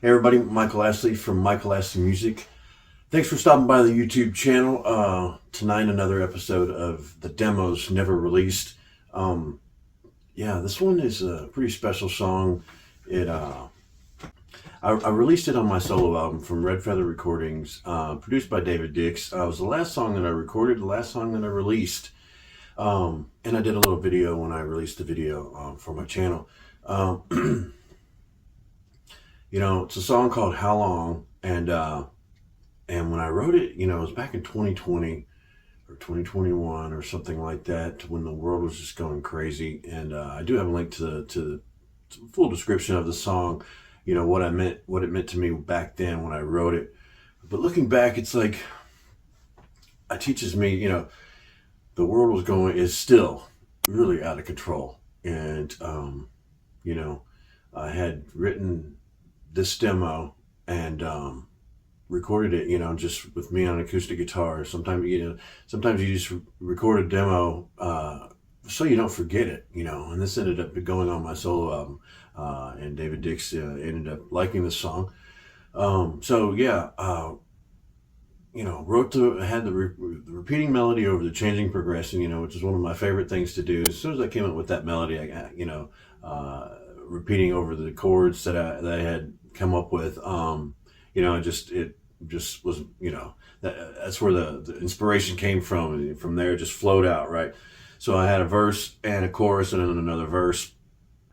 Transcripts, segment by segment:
Hey everybody, Michael Astley from Michael Astley Music. Thanks for stopping by the YouTube channel. Tonight another episode of the Demos Never Released. This one is a pretty special song. I released it on my solo album from Red Feather Recordings, produced by David Dix. It was the last song that I recorded, the last song that I released. And I did a little video when I released the video for my channel. It's a song called How Long, and when I wrote it, it was back in 2020 or 2021 or something like that, when the world was just going crazy. And I do have a link to the full description of the song, what it meant to me back then when I wrote it. But looking back, it's like, it teaches me, the world is still really out of control. And, I had written this demo and recorded it, just with me on acoustic guitar. Sometimes you just record a demo so you don't forget it, and this ended up going on my solo album, and David Dix ended up liking the song. Wrote had the repeating melody over the changing progression, which is one of my favorite things to do. As soon as I came up with that melody, I repeating over the chords that I had come up with, it just was, that's where the inspiration came from. And from there, it just flowed out, right? So I had a verse and a chorus and then another verse,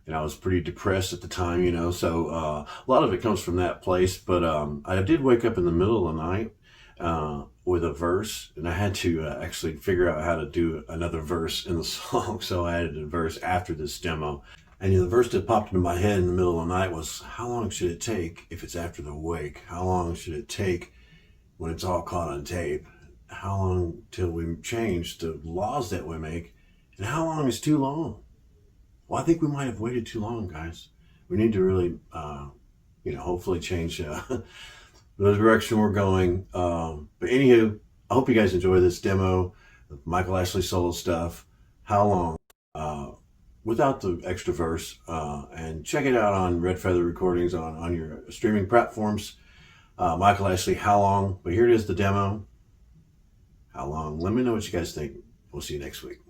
and I was pretty depressed at the time, so a lot of it comes from that place. But I did wake up in the middle of the night with a verse, and I had to actually figure out how to do another verse in the song. So I added a verse after this demo. And the verse that popped into my head in the middle of the night was, how long should it take if it's after the wake? How long should it take when it's all caught on tape? How long till we change the laws that we make? And how long is too long? Well, I think we might have waited too long, guys. We need to really, hopefully change the direction we're going. But anywho, I hope you guys enjoy this demo of Michael Astley solo stuff, How Long, without the extra verse, and check it out on Red Feather Recordings on your streaming platforms. Michael Astley, How Long. But here it is, the demo, How Long. Let me know what you guys think. We'll see you next week.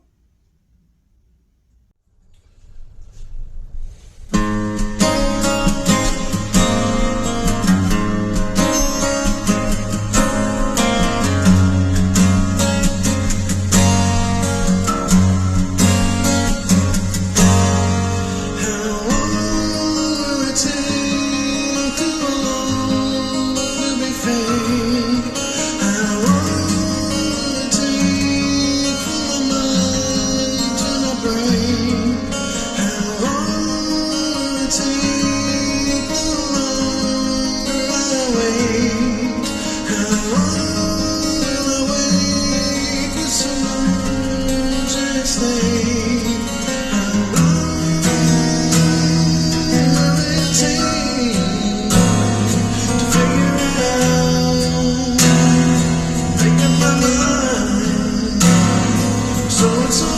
So